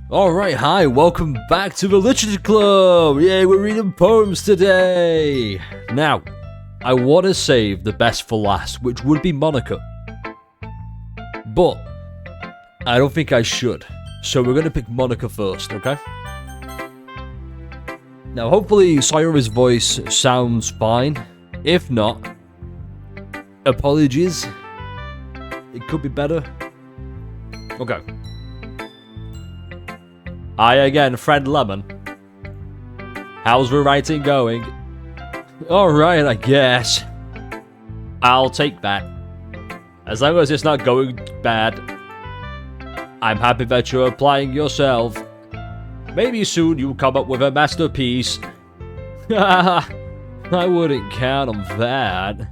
Alright, hi, welcome back to the Literature Club! Yay, we're reading poems today! Now, I want to save the best for last, which would be Monica. But, I don't think I should. So we're going to pick Monica first, okay? Now, hopefully Sayori's voice sounds fine. If not, apologies. It could be better. Okay. Hi again, friend Lemon. How's the writing going? Alright, I guess. I'll take that. As long as it's not going bad. I'm happy that you're applying yourself. Maybe soon you'll come up with a masterpiece. I wouldn't count on that.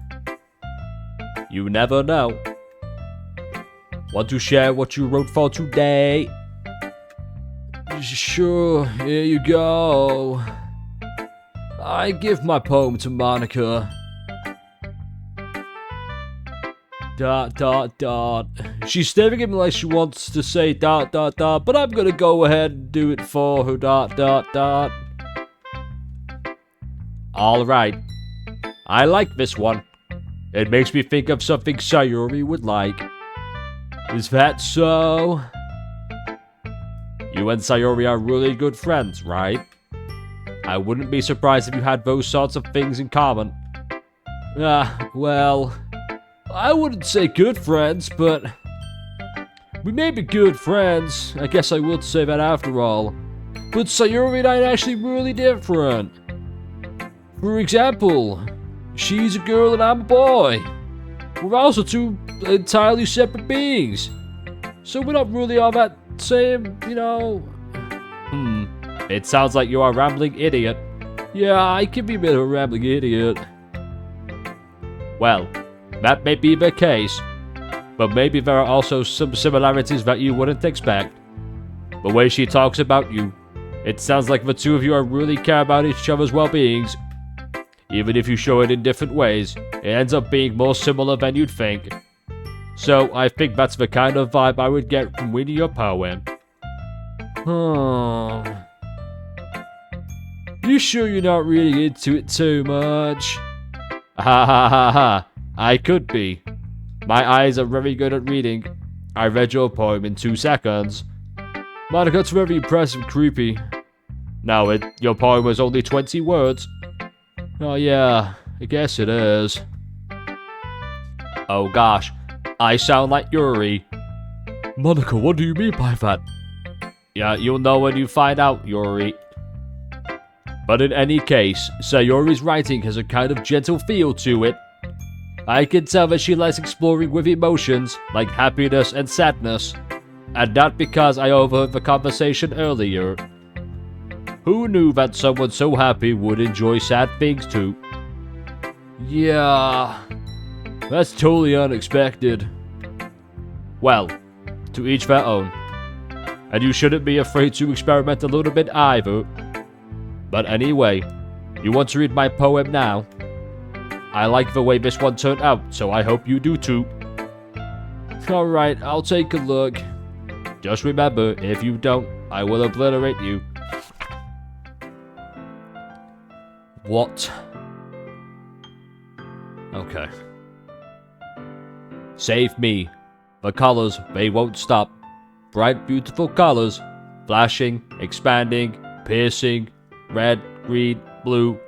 You never know. Want to share what you wrote for today? Sure, here you go. I give my poem to Monica. ... She's staring at me like she wants to say ... but I'm gonna go ahead and do it for her ... Alright. I like this one. It makes me think of something Sayori would like. Is that so? You and Sayori are really good friends, right? I wouldn't be surprised if you had those sorts of things in common. Well, I wouldn't say good friends, but we may be good friends. I guess I would say that after all. But Sayori and I are actually really different. For example, she's a girl and I'm a boy. We're also two entirely separate beings. So we're not really all that same, you know. It sounds like you are a rambling idiot. Yeah, I can be a bit of a rambling idiot. Well, that may be the case, but maybe there are also some similarities that you wouldn't expect. The way she talks about you, it sounds like the two of you are really care about each other's well-beings. Even if you show it in different ways, it ends up being more similar than you'd think. So, I think that's the kind of vibe I would get from reading your poem. You sure you're not reading into it too much? Ha ha ha ha, I could be. My eyes are very good at reading. I read your poem in 2 seconds. Monica, that's very impressive and creepy. Now, your poem was only 20 words. Oh yeah, I guess it is. Oh gosh, I sound like Yuri. Monica, what do you mean by that? Yeah, you'll know when you find out, Yuri. But in any case, Sayori's writing has a kind of gentle feel to it. I can tell that she likes exploring with emotions, like happiness and sadness. And not because I overheard the conversation earlier. Who knew that someone so happy would enjoy sad things too? Yeah, that's totally unexpected. Well, to each their own. And you shouldn't be afraid to experiment a little bit either. But anyway, you want to read my poem now? I like the way this one turned out, so I hope you do too. Alright, I'll take a look. Just remember, if you don't, I will obliterate you. What? Okay. Save me. The colors, they won't stop. Bright, beautiful colors. Flashing, expanding, piercing. Red, green, blue.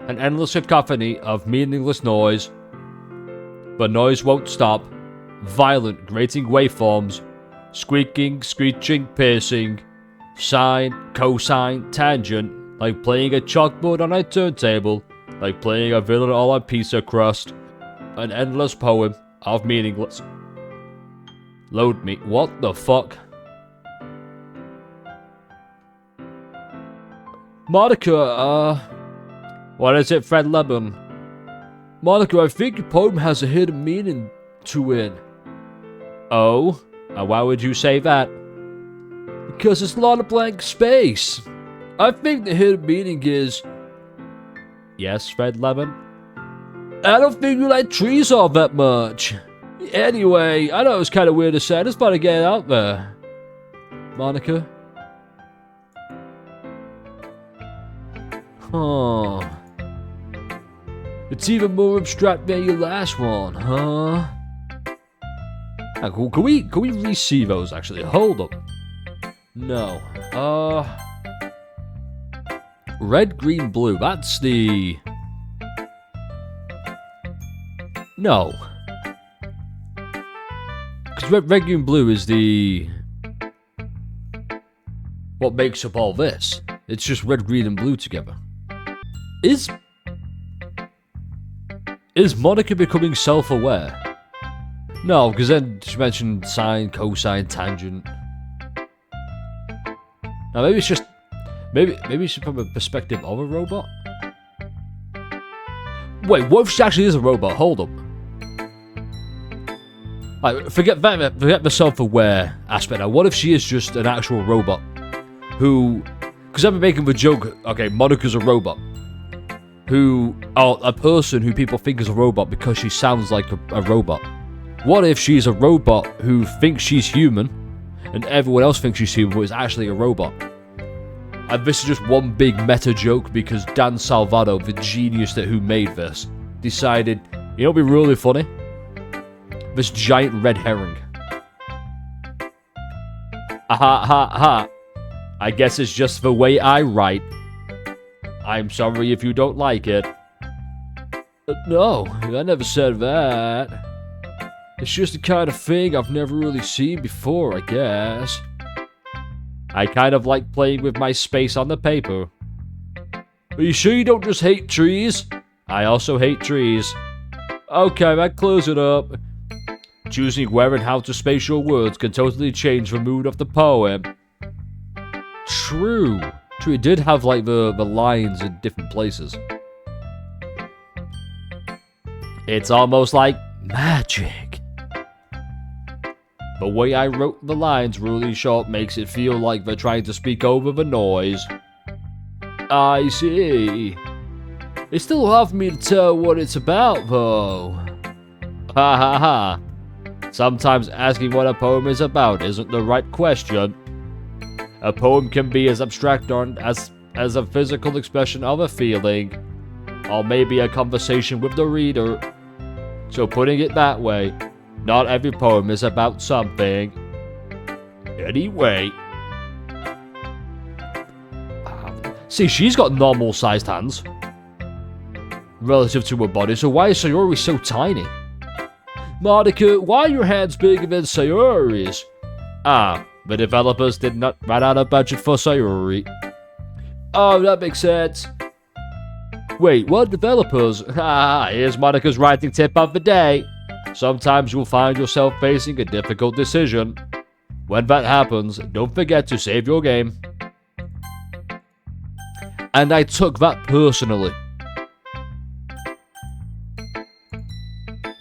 An endless cacophony of meaningless noise. The noise won't stop. Violent, grating waveforms. Squeaking, screeching, piercing. Sine, cosine, tangent. Like playing a chalkboard on a turntable. Like playing a villain all on pizza crust. An endless poem of meaningless. Load me. What the fuck? Monica, what is it, friend Lemon? Monica, I think your poem has a hidden meaning to it. Oh? And why would you say that? Because it's a lot of blank space. I think the hidden meaning is... Yes, friend Lemon? I don't think you like trees all that much. Anyway, I know it's kind of weird to say, I just thought I'd get it out there. Monica, Huh. It's even more abstract than your last one, huh? Can we re-see those, actually? Hold up. No. Red, green, blue. That's the... No. Because red, green, blue is the... what makes up all this. It's just red, green, and blue together. Is Monica becoming self-aware? No, because then she mentioned sine, cosine, tangent. Now maybe it's just... Maybe it's from a perspective of a robot? Wait, what if she actually is a robot? Hold up. Like, forget the self-aware aspect now. What if she is just an actual robot? Who... Because I've been making the joke, okay, Monica's a robot. A person who people think is a robot because she sounds like a robot. What if she's a robot who thinks she's human, and everyone else thinks she's human, but is actually a robot? And this is just one big meta joke because Dan Salvato, the genius who made this, decided, you know what would be really funny? This giant red herring. Ha ha ha. I guess it's just the way I write. I'm sorry if you don't like it. No, I never said that. It's just the kind of thing I've never really seen before, I guess. I kind of like playing with my space on the paper. Are you sure you don't just hate trees? I also hate trees. Okay, that clears it up. Choosing where and how to space your words can totally change the mood of the poem. True. It did have like the lines in different places. It's almost like magic. The way I wrote the lines really short makes it feel like they're trying to speak over the noise. I see. It's still hard for me to tell what it's about, though. Ha ha ha. Sometimes asking what a poem is about isn't the right question. A poem can be as abstract as a physical expression of a feeling, or maybe a conversation with the reader. So putting it that way, not every poem is about something. Anyway. See, she's got normal-sized hands relative to her body, so why is Sayori so tiny? Monica, why are your hands bigger than Sayori's? The developers did not run out of budget for Sayori. Oh, that makes sense. Wait, what developers? Here's Monica's writing tip of the day. Sometimes you'll find yourself facing a difficult decision. When that happens, don't forget to save your game. And I took that personally.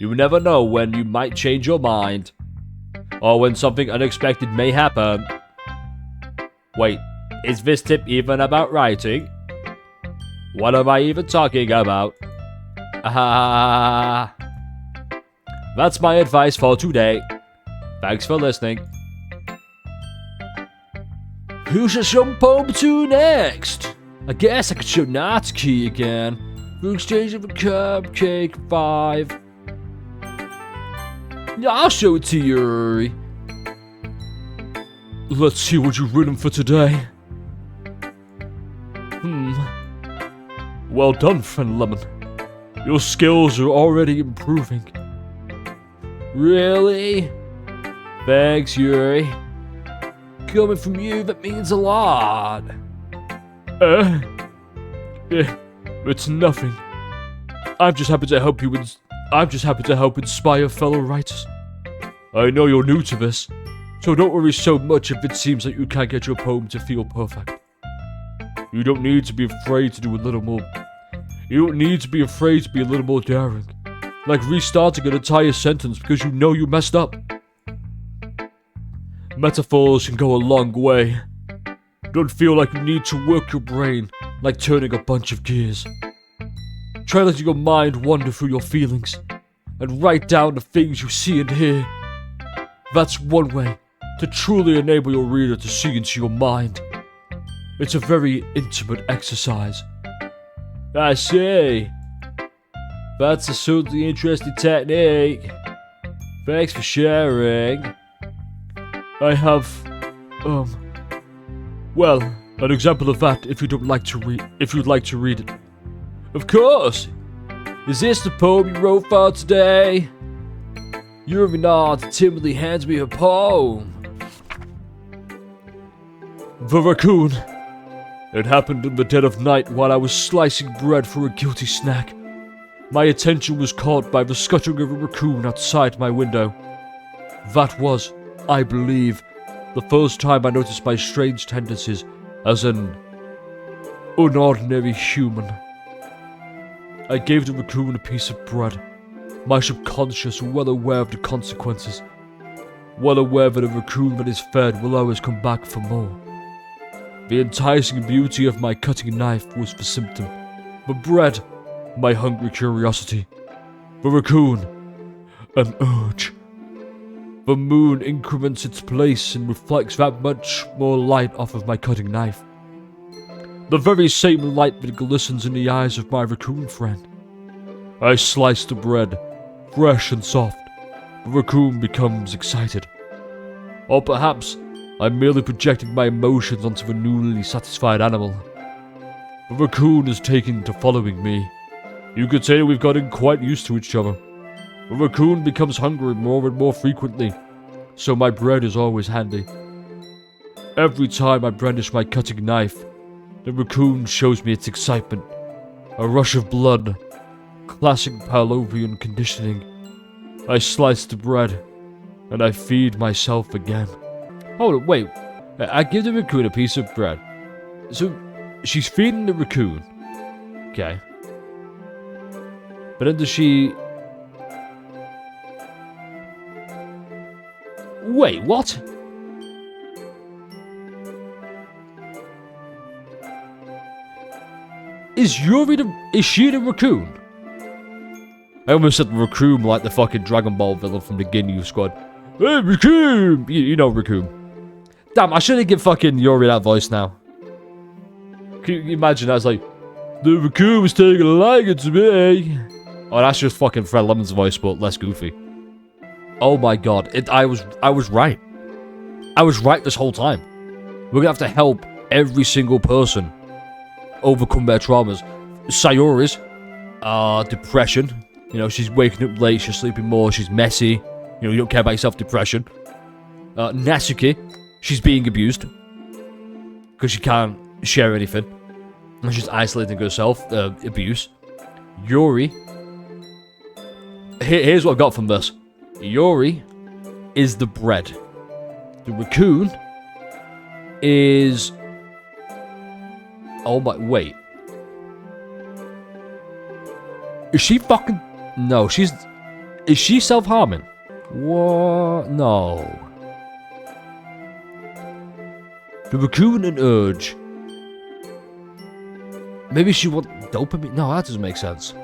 You never know when you might change your mind. Or when something unexpected may happen. Wait, is this tip even about writing? What am I even talking about? That's my advice for today. Thanks for listening. Who should show poem to next? I guess I could show Natsuki again. For exchange of a cupcake 5. Yeah, I'll show it to you, Yuri. Let's see what you've written for today. Well done, friend Lemon. Your skills are already improving. Really? Thanks, Yuri. Coming from you, that means a lot. It's nothing. I'm just happy to help inspire fellow writers. I know you're new to this, so don't worry so much if it seems like you can't get your poem to feel perfect. You don't need to be afraid to do a little more. You don't need to be afraid to be a little more daring. Like restarting an entire sentence because you know you messed up. Metaphors can go a long way. Don't feel like you need to work your brain like turning a bunch of gears. Try letting your mind wander through your feelings and write down the things you see and hear. That's one way to truly enable your reader to see into your mind. It's a very intimate exercise, I see. That's a certainly interesting technique. Thanks for sharing. I have, well, an example of that if you'd like to read it. Of course! Is this the poem you wrote for today? Yuri nods timidly hands me a poem. The raccoon. It happened in the dead of night while I was slicing bread for a guilty snack. My attention was caught by the scuttling of a raccoon outside my window. That was, I believe, the first time I noticed my strange tendencies as an unordinary human. I gave the raccoon a piece of bread, my subconscious well aware of the consequences, well aware that a raccoon that is fed will always come back for more. The enticing beauty of my cutting knife was the symptom, the bread, my hungry curiosity, the raccoon, an urge. The moon increments its place and reflects that much more light off of my cutting knife. The very same light that glistens in the eyes of my raccoon friend. I slice the bread, fresh and soft. The raccoon becomes excited. Or perhaps I'm merely projecting my emotions onto the newly satisfied animal. The raccoon is taken to following me. You could say we've gotten quite used to each other. The raccoon becomes hungry more and more frequently, so my bread is always handy. Every time I brandish my cutting knife, the raccoon shows me its excitement. A rush of blood. Classic Pavlovian conditioning. I slice the bread, and I feed myself again. Hold on, wait. I give the raccoon a piece of bread. So, she's feeding the raccoon. Okay. But then does she... Wait, what? Is she the raccoon? I almost said raccoon like the fucking Dragon Ball villain from the Ginyu squad. Hey, raccoon! You know raccoon. Damn, I should have given fucking Yuri that voice now. Can you imagine that? It's like, the raccoon was taking a liking to me. Oh, that's just fucking Fred Lemon's voice, but less goofy. Oh my god, I was right. I was right this whole time. We're gonna have to help every single person overcome their traumas. Sayori's, depression. You know, she's waking up late, she's sleeping more, she's messy. You know, you don't care about yourself, depression. Natsuki, she's being abused. Because she can't share anything. And she's isolating herself, abuse. Yuri. Here's what I got from this. Yuri is the bread. The raccoon is... Oh my, wait. Is she fucking... No, she's... Is she self-harming? What? No. The raccoon and urge. Maybe she wants dopamine? No, that doesn't make sense.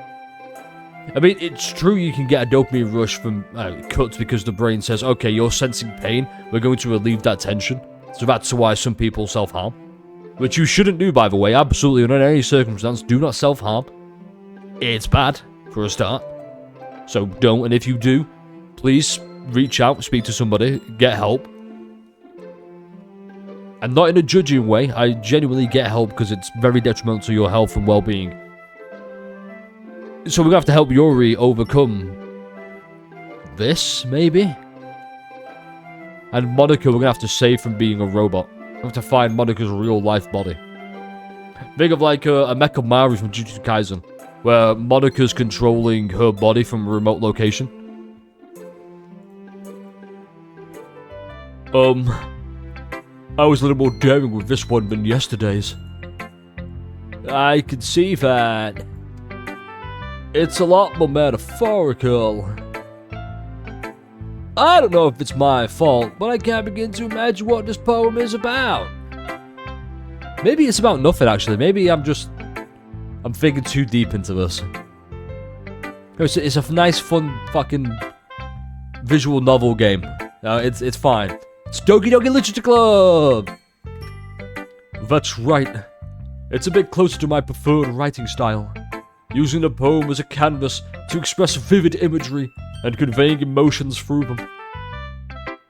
I mean, it's true you can get a dopamine rush from cuts because the brain says, okay, you're sensing pain, we're going to relieve that tension. So that's why some people self-harm. Which you shouldn't do, by the way, absolutely, under any circumstance, do not self-harm. It's bad, for a start. So don't, and if you do, please reach out, speak to somebody, get help. And not in a judging way, I genuinely get help because it's very detrimental to your health and well-being. So we're gonna have to help Yuri overcome this, maybe? And Monica we're gonna have to save from being a robot. We have to find Monica's real-life body. Think of like a Mecha Maru from Jujutsu Kaisen, where Monica's controlling her body from a remote location. I was a little more daring with this one than yesterday's. I can see that. It's a lot more metaphorical. I don't know if it's my fault, but I can't begin to imagine what this poem is about. Maybe it's about nothing, actually. Maybe I'm thinking too deep into this. It's a nice, fun, fucking visual novel game. It's fine. It's Doki Doki Literature Club! That's right. It's a bit closer to my preferred writing style. using the poem as a canvas to express vivid imagery and conveying emotions through them.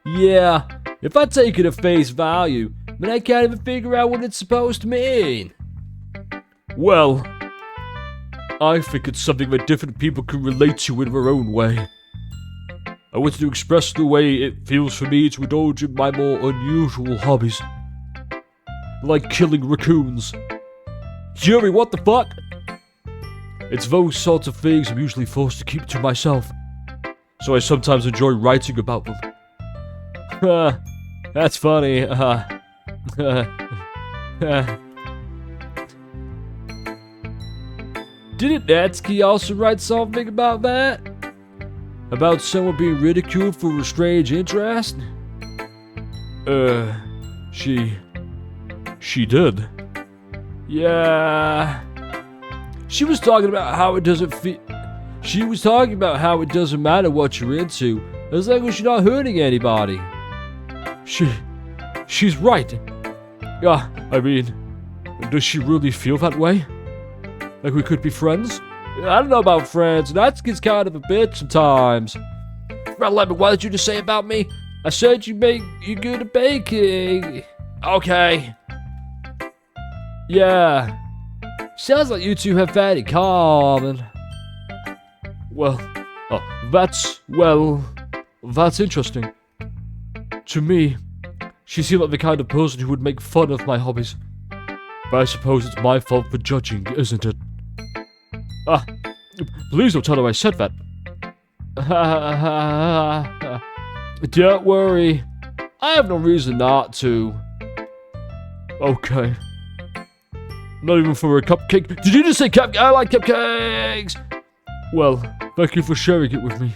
Yeah, if I take it at face value, then I can't even figure out what it's supposed to mean. Well, I think it's something that different people can relate to in their own way. I wanted to express the way it feels for me to indulge in my more unusual hobbies. Like killing raccoons. Yuri, what the fuck? It's those sorts of things I'm usually forced to keep to myself, so I sometimes enjoy writing about them. That's funny. Didn't Natsuki also write something about that? About someone being ridiculed for a strange interest? She did. Yeah. She was talking about how it doesn't matter what you're into, as long as you're not hurting anybody. She's right. Yeah, I mean, does she really feel that way? Like we could be friends? I don't know about friends. Natsuki's kind of a bitch sometimes. Well, Lemon, what did you just say about me? I said you're good at baking. Okay. Yeah. Sounds like you two have that in common. That's interesting. To me, she seemed like the kind of person who would make fun of my hobbies. But I suppose it's my fault for judging, isn't it? Please don't tell her I said that. Don't worry. I have no reason not to. Okay. Not even for a cupcake. Did you just say cupcake? I like cupcakes! Well, thank you for sharing it with me.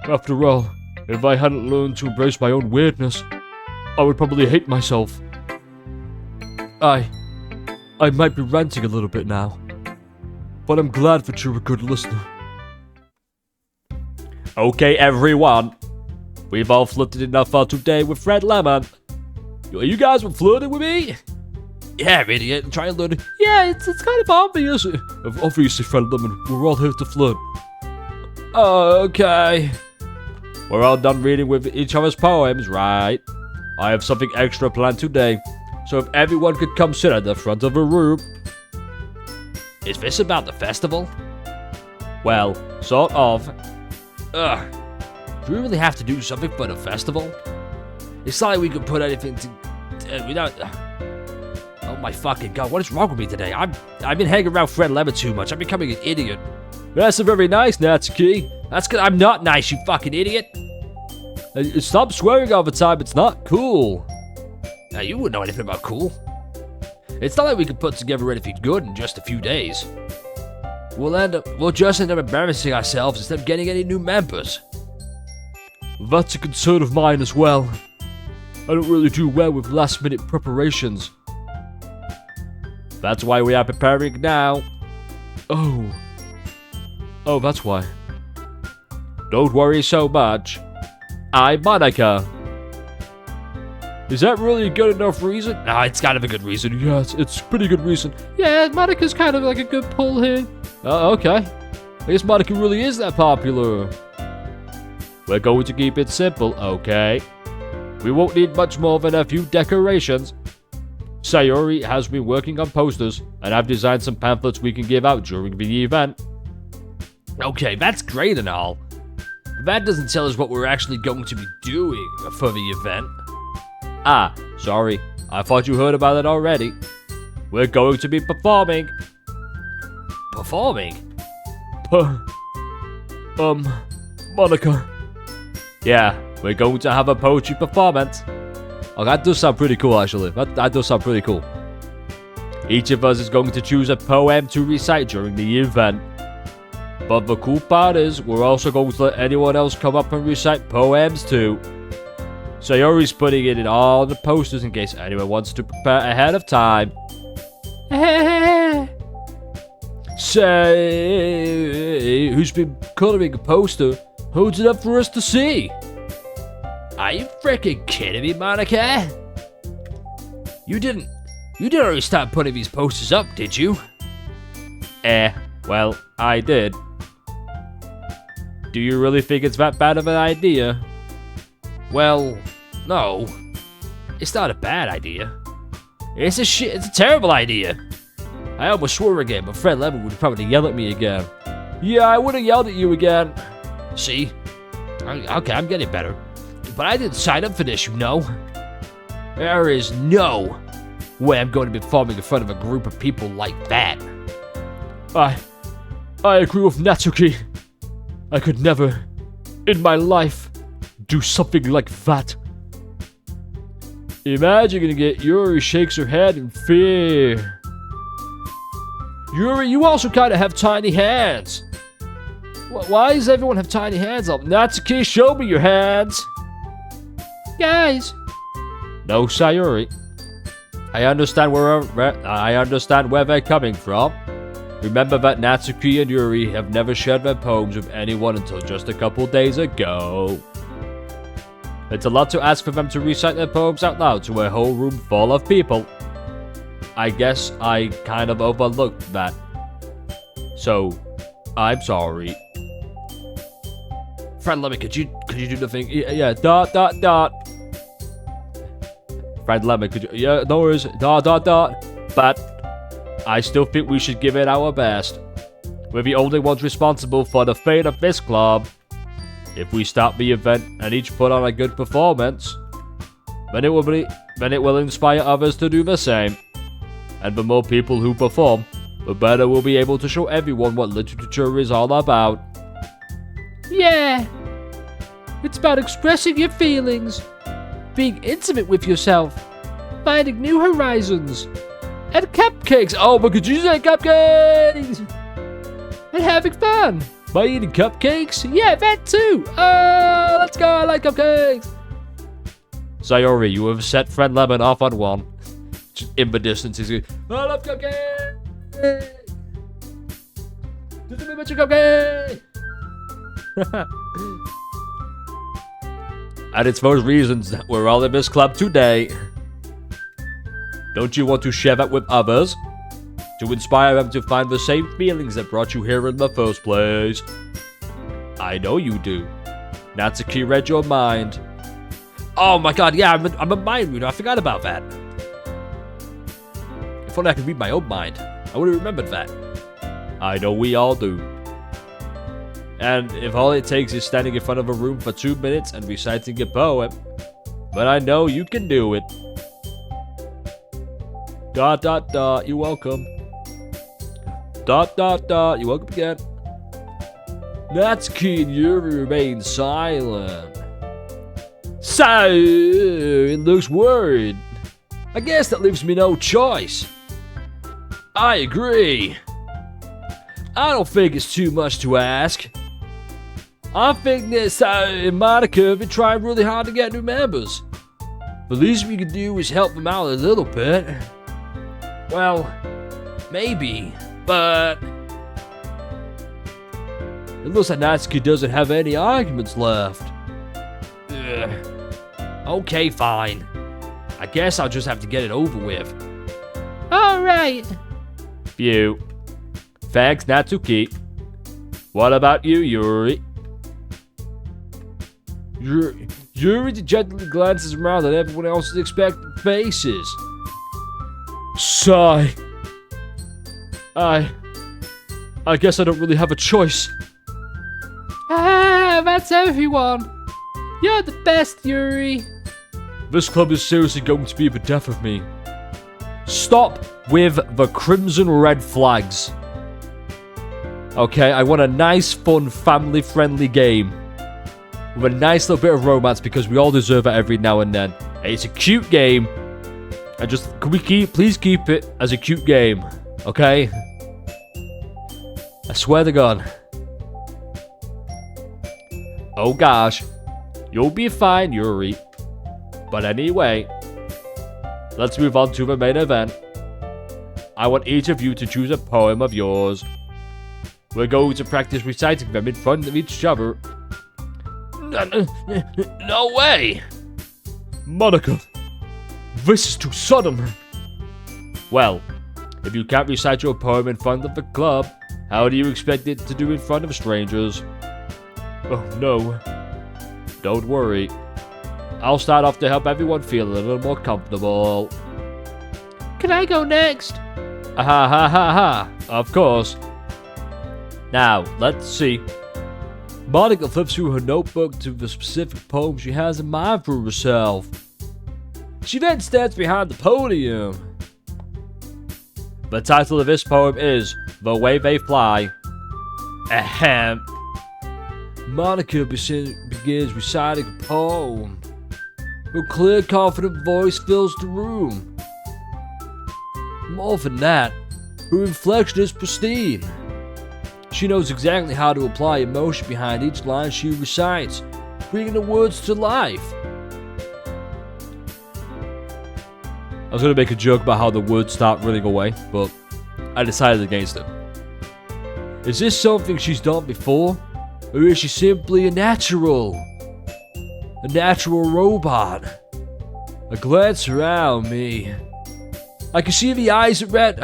After all, if I hadn't learned to embrace my own weirdness, I would probably hate myself. I might be ranting a little bit now, but I'm glad that you're a good listener. Okay, everyone. We've all flirted enough for today with Fred Lemon. You guys were flirting with me? Yeah, idiot. Try and learn it. Yeah, it's kind of obvious. Obviously, Fred Lemon, we're all here to flirt. Okay. We're all done reading with each other's poems, right? I have something extra planned today, so if everyone could come sit at the front of the room. Is this about the festival? Well, sort of. Ugh. Do we really have to do something for the festival? It's not like we could put anything to... we don't... Oh my fucking god, what is wrong with me today? I've been hanging around Fred Lemon too much. I'm becoming an idiot. That's very nice, Natsuki. That's because I'm not nice, you fucking idiot. Stop swearing all the time. It's not cool. Now, you wouldn't know anything about cool. It's not like we could put together anything good in just a few days. We'll just end up embarrassing ourselves instead of getting any new members. That's a concern of mine as well. I don't really do well with last-minute preparations. That's why we are preparing now. Oh, that's why. Don't worry so much. I'm Monica. Is that really a good enough reason? No, it's kind of a good reason. Yes, it's a pretty good reason. Yeah, Monica's kind of like a good pull here. Okay. I guess Monica really is that popular. We're going to keep it simple, okay? We won't need much more than a few decorations. Sayori has been working on posters, and I've designed some pamphlets we can give out during the event. Okay, that's great and all. But that doesn't tell us what we're actually going to be doing for the event. Sorry. I thought you heard about it already. We're going to be performing. Performing? Monica. Yeah, we're going to have a poetry performance. Oh, that does sound pretty cool, actually. That does sound pretty cool. Each of us is going to choose a poem to recite during the event. But the cool part is, we're also going to let anyone else come up and recite poems too. Sayori's putting it in all the posters in case anyone wants to prepare ahead of time. Say, who's been coloring a poster, holds it up for us to see. Are you freaking kidding me, Monica? You didn't already start putting these posters up, did you? Well, I did. Do you really think it's that bad of an idea? Well, no. It's not a bad idea. It's a terrible idea. I almost swore again, but Fred Lemon would probably yell at me again. Yeah, I would have yelled at you again. See? Okay, I'm getting better. But I didn't sign up for this, you know. There is no way I'm going to be performing in front of a group of people like that. I agree with Natsuki. I could never, in my life, do something like that. Imagine it. Yuri shakes her head in fear. Yuri, you also kind of have tiny hands. Why does everyone have tiny hands? Natsuki, show me your hands. Guys. No, Sayuri. I understand where they're coming from. Remember that Natsuki and Yuri have never shared their poems with anyone until just a couple days ago. It's a lot to ask for them to recite their poems out loud to a whole room full of people. I guess I kind of overlooked that. So, I'm sorry. Friend Lemon, could you do the thing? Yeah, ... Friend Lemon, could you... Yeah, no worries. ... But I still think we should give it our best. We're the only ones responsible for the fate of this club. If we stop the event and each put on a good performance, then it will inspire others to do the same. And the more people who perform, the better we'll be able to show everyone what literature is all about. Yeah, it's about expressing your feelings, being intimate with yourself, finding new horizons, and cupcakes. Oh, but could you say cupcakes? And having fun by eating cupcakes? Yeah, that too. Oh, let's go. I like cupcakes. Sayori, you have set Friend Lemon off on one. Just in the distance, he's going, I love cupcakes. Just a bit of cupcake. And it's those reasons that we're all in this club today. Don't you want to share that with others? To inspire them to find the same feelings that brought you here in the first place? I know you do. Natsuki read your mind. Oh my god, yeah, I'm a mind reader. I forgot about that. If only I could read my own mind. I would have remembered that. I know we all do. And if all it takes is standing in front of a room for 2 minutes and reciting a poem, but I know you can do it. ... You're welcome. ... You're welcome again. Natsuki and Yuri remain silent. So, it looks worried. I guess that leaves me no choice. I agree. I don't think it's too much to ask. I think that Sao and Monica have been trying really hard to get new members. The least we can do is help them out a little bit. Well, maybe, but it looks like Natsuki doesn't have any arguments left. Ugh. Okay, fine. I guess I'll just have to get it over with. Alright. Phew. Thanks, Natsuki. What about you, Yuri? Yuri dejectedly glances around at everyone else's expectant faces. Sigh. I guess I don't really have a choice. Ah, that's everyone. You're the best, Yuri. This club is seriously going to be the death of me. Stop with the crimson red flags. Okay, I want a nice, fun, family-friendly game. With a nice little bit of romance because we all deserve it every now and then. It's a cute game. And just, can we please keep it as a cute game, okay? I swear to God. Oh gosh. You'll be fine, Yuri. But anyway, let's move on to the main event. I want each of you to choose a poem of yours. We're going to practice reciting them in front of each other. No way! Monica, this is too sudden. Well, if you can't recite your poem in front of the club, How do you expect it to do in front of strangers? Oh no. Don't worry. I'll start off to help everyone feel a little more comfortable. Can I go next? Ha ha ha ha. Of course. Now, let's see. Monica flips through her notebook to the specific poem she has in mind for herself. She then stands behind the podium. The title of this poem is The Way They Fly. Ahem. Monica begins reciting a poem. Her clear, confident voice fills the room. More than that, her inflection is pristine. She knows exactly how to apply emotion behind each line she recites, bringing the words to life. I was going to make a joke about how the words start running away, but I decided against it. Is this something she's done before? Or is she simply a natural robot? I glance around me. I can see the eyes that ran.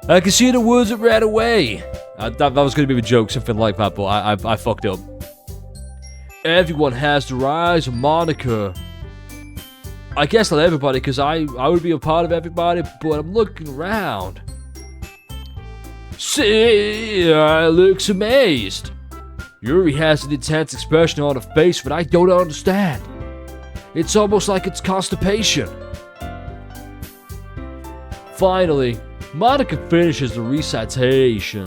I can see the words that ran away. That was going to be a joke, something like that, but I fucked up. Everyone has their eyes on Monica. I guess not everybody, because I would be a part of everybody, but I'm looking around. See, I looks amazed. Yuri has an intense expression on her face that I don't understand. It's almost like it's constipation. Finally, Monica finishes the recitation.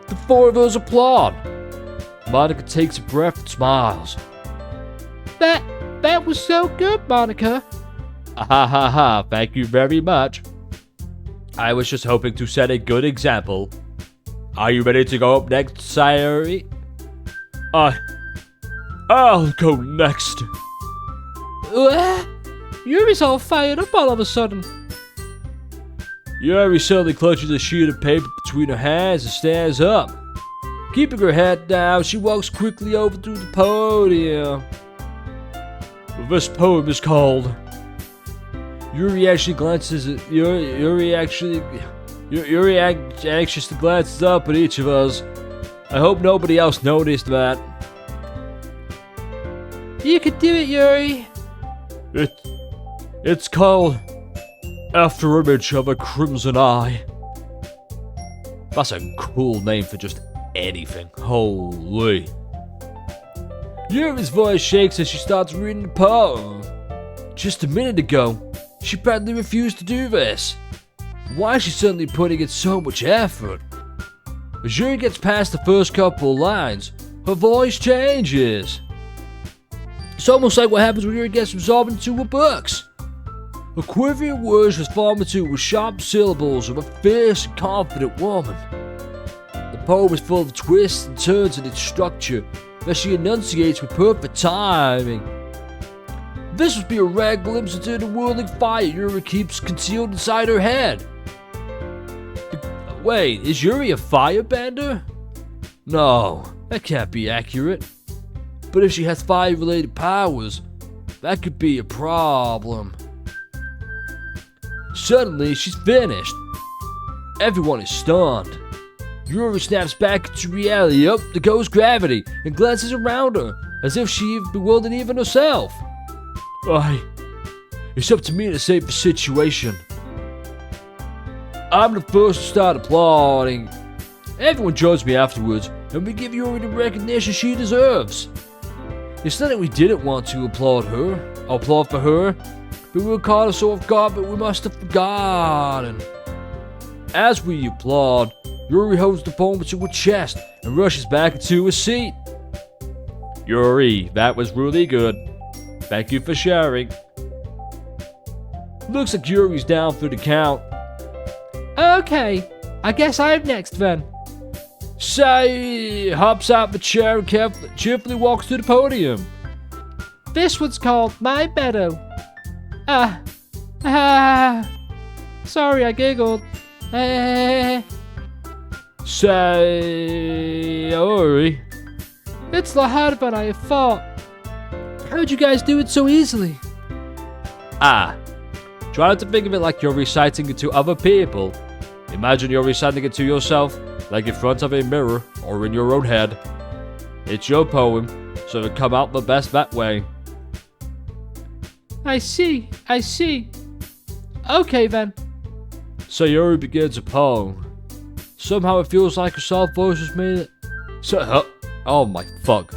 The four of us applaud. Monica takes a breath and smiles. That was so good, Monica. Ha ha ha, thank you very much. I was just hoping to set a good example. Are you ready to go up next, Sayuri? I'll go next. Yuri's all fired up all of a sudden. Yuri suddenly clutches a sheet of paper between her hands and stands up. Keeping her head down, she walks quickly over to the podium. This poem is called... Yuri actually glances at... Yuri anxiously glances up at each of us. I hope nobody else noticed that. You can do it, Yuri. It's called... After Image of a Crimson Eye. That's a cool name for just anything. Holy. Yuri's voice shakes as she starts reading the poem. Just a minute ago, she practically refused to do this. Why is she suddenly putting in so much effort? As Yuri gets past the first couple of lines, her voice changes. It's almost like what happens when Yuri gets absorbed into her books. Her quivering words transform into sharp syllables of a fierce and confident woman. The poem is full of twists and turns in its structure that she enunciates with perfect timing. This must be a rare glimpse into the whirling fire Yuri keeps concealed inside her head. Wait, is Yuri a firebender? No, that can't be accurate. But if she has fire-related powers, that could be a problem. Suddenly, she's finished. Everyone is stunned. Yuri snaps back into reality. Up there goes gravity and glances around her as if she bewildered even herself. It's up to me to save the situation. I'm the first to start applauding. Everyone joins me afterwards, and we give Yuri the recognition she deserves. It's not that we didn't want to applaud for her, but we were caught so off guard that we must have forgotten. As we applaud, Yuri holds the poem to her chest and rushes back into her seat. Yuri, that was really good. Thank you for sharing. Looks like Yuri's down for the count. Okay, I guess I'm next then. Say hops out the chair and cheerfully walks to the podium. This one's called My Meadow. Sorry, I giggled. Sayuri. It's a lot harder than I thought. How'd you guys do it so easily? Try not to think of it like you're reciting it to other people. Imagine you're reciting it to yourself, like in front of a mirror or in your own head. It's your poem, so it'll come out the best that way. I see. Okay then. Sayori begins a poem. Somehow it feels like a soft voice has made it. Oh my fuck.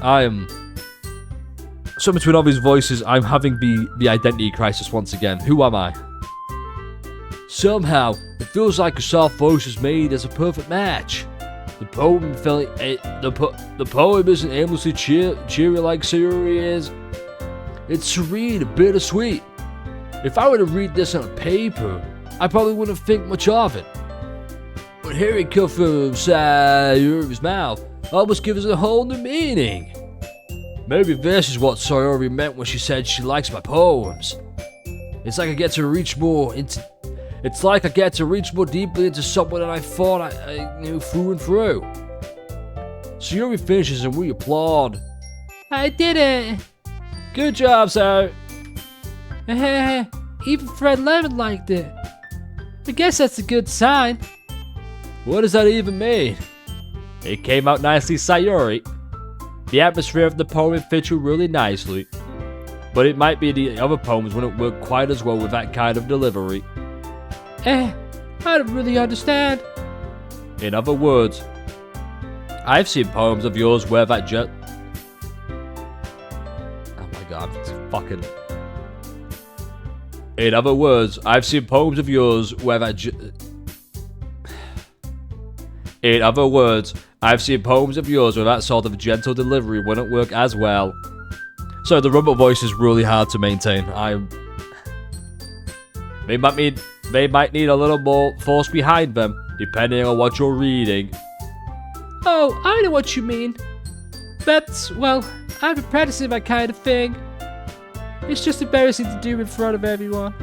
So between all these voices, I'm having the identity crisis once again. Who am I? Somehow, it feels like a soft voice is made as a perfect match. The poem the poem isn't aimlessly cheery like Sayori is. It's serene and bittersweet. If I were to read this on a paper, I probably wouldn't think much of it. But hearing it come from Sayori's mouth almost gives it a whole new meaning. Maybe this is what Sayori meant when she said she likes my poems. It's like I get to reach more deeply into someone than I thought I knew through and through. Sayori finishes and we applaud. I did it. Good job, Sayori. Even Fred Lemon liked it. I guess that's a good sign. What does that even mean? It came out nicely, Sayori. The atmosphere of the poem fits you really nicely. But it might be the other poems wouldn't work quite as well with that kind of delivery. I don't really understand. In other words, I've seen poems of yours where that Oh my god, it's fucking... In other words, I've seen poems of yours where that In other words, I've seen poems of yours where that sort of gentle delivery wouldn't work as well. So the rumble voice is really hard to maintain. They might need a little more force behind them, depending on what you're reading. Oh, I know what you mean. That's, well, I've been practicing that kind of thing. It's just embarrassing to do in front of everyone.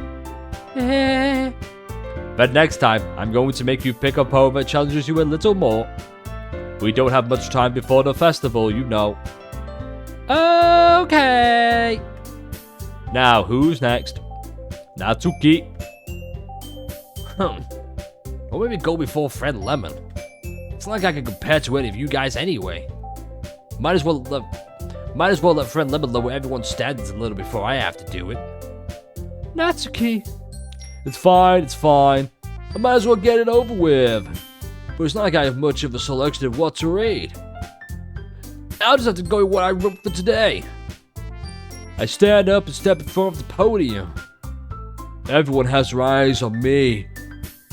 But next time, I'm going to make you pick a poem that challenges you a little more. We don't have much time before the festival, you know. Okay. Now, who's next? Natsuki. Or maybe go before Fred Lemon. It's not like I can compare to any of you guys anyway. Might as well let Fred Lemon lower everyone's standards a little before I have to do it. Natsuki. It's fine. I might as well get it over with. But it's not like I have much of a selection of what to read. I'll just have to go with what I wrote for today. I stand up and step in front of the podium. Everyone has their eyes on me,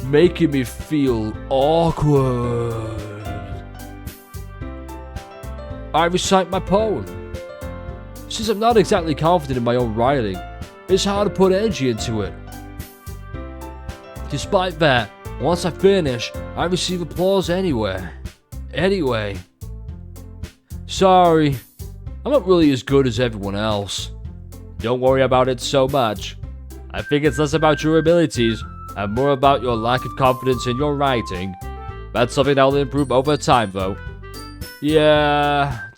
making me feel awkward. I recite my poem. Since I'm not exactly confident in my own writing, it's hard to put energy into it. Despite that, once I finish, I receive applause anyway. Sorry, I'm not really as good as everyone else. Don't worry about it so much. I think it's less about your abilities and more about your lack of confidence in your writing. That's something that'll improve over time, though. Yeah,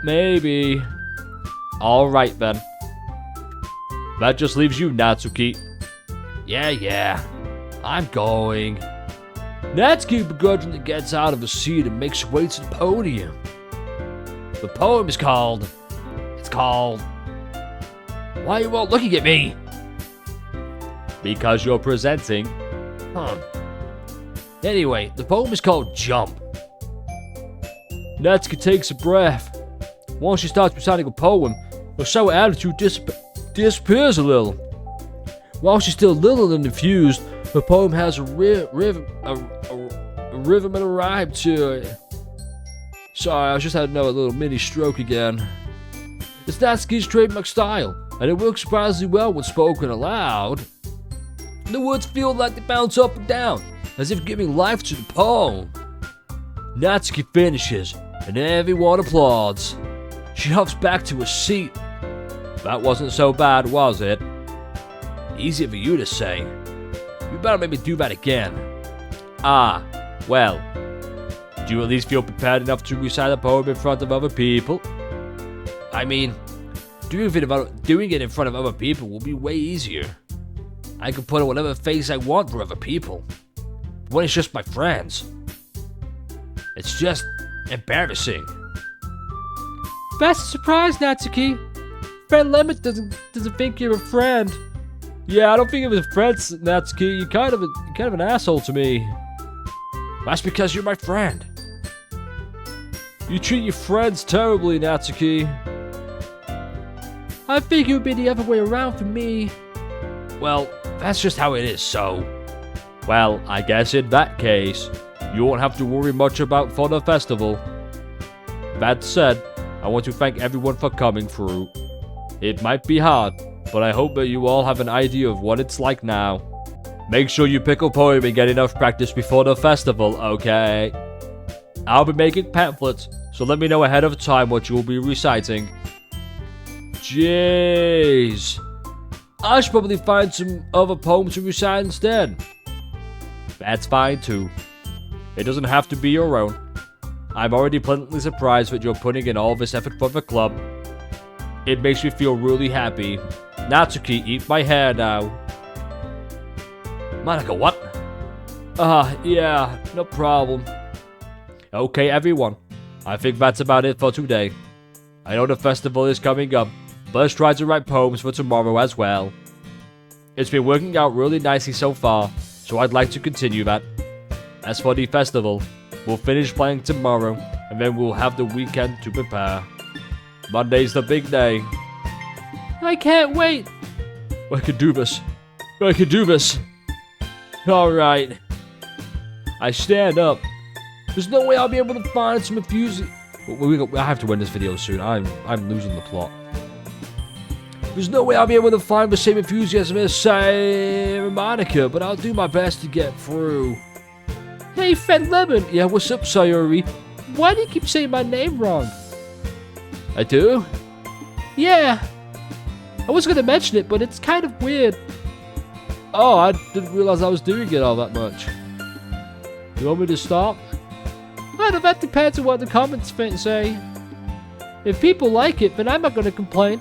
maybe. Alright then. That just leaves you, Natsuki. Yeah, I'm going. Natsuki begrudgingly gets out of his seat and makes her way to the podium. The poem is called... Why are you all looking at me? Because you're presenting. Anyway, the poem is called Jump. Natsuki takes a breath. Once she starts reciting a poem, her sour attitude disappears a little. While she's still a little confused, her poem has a rhythm and a rhyme to it. Sorry, I just had another little mini stroke again. It's Natsuki's trademark style, and it works surprisingly well when spoken aloud. The words feel like they bounce up and down, as if giving life to the poem. Natsuki finishes, and everyone applauds. She huffs back to her seat. That wasn't so bad, was it? Easy for you to say. You better maybe do that again. Well. Do you at least feel prepared enough to recite a poem in front of other people? I mean, doing it in front of other people will be way easier. I can put on whatever face I want for other people. when it's just my friends. It's just embarrassing. That's a surprise, Natsuki. Friend Lemon doesn't think you're a friend. Yeah, I don't think of as friends, Natsuki. You're kind of an asshole to me. That's because you're my friend. You treat your friends terribly, Natsuki. I think it would be the other way around for me. Well, that's just how it is, so... Well, I guess in that case, you won't have to worry much about for the festival. That said, I want to thank everyone for coming through. It might be hard, but I hope that you all have an idea of what it's like now. Make sure you pick a poem and get enough practice before the festival, okay? I'll be making pamphlets, so let me know ahead of time what you will be reciting. Jeez. I should probably find some other poems to recite instead. That's fine too. It doesn't have to be your own. I'm already pleasantly surprised that you're putting in all this effort for the club. It makes me feel really happy. Natsuki, eat my hair now. Monica, what? Yeah, no problem. Okay, everyone. I think that's about it for today. I know the festival is coming up, but let's try to write poems for tomorrow as well. It's been working out really nicely so far, so I'd like to continue that. As for the festival, we'll finish playing tomorrow, and then we'll have the weekend to prepare. Monday's the big day. I can't wait. I can do this. I can do this. Alright. I stand up. There's no way I'll be able to find some enthusiasm. I have to end this video soon. I'm losing the plot. There's no way I'll be able to find the same enthusiasm as, say, Monica, but I'll do my best to get through. Hey, Friend Lemon. Yeah, what's up, Sayori? Why do you keep saying my name wrong? I do? Yeah. I was gonna mention it, but it's kind of weird. Oh, I didn't realize I was doing it all that much. You want me to stop? Well, that depends on what the comments say. If people like it, then I'm not gonna complain.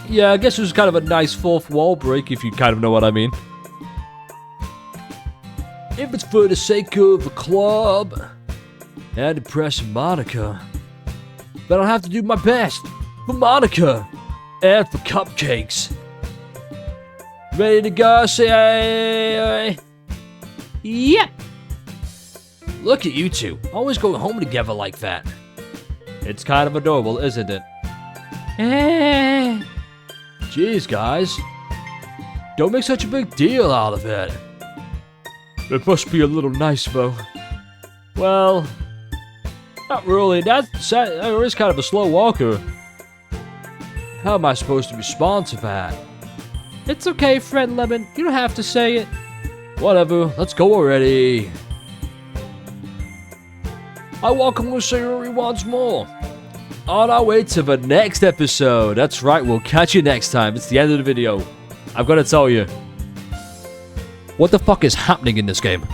Yeah, I guess it was kind of a nice fourth wall break, if you kind of know what I mean. If it's for the sake of the club and impressing Monica, then I'll have to do my best for Monica and for cupcakes. Ready to go, say? Yep. Look at you two, always going home together like that. It's kind of adorable, isn't it? Jeez, guys. Don't make such a big deal out of it. It must be a little nice, though. Well, not really. That is kind of a slow walker. How am I supposed to respond to that? It's okay, Friend Lemon. You don't have to say it. Whatever, let's go already. I welcome Sayori once more. On our way to the next episode. That's right, we'll catch you next time. It's the end of the video. I've got to tell you. What the fuck is happening in this game?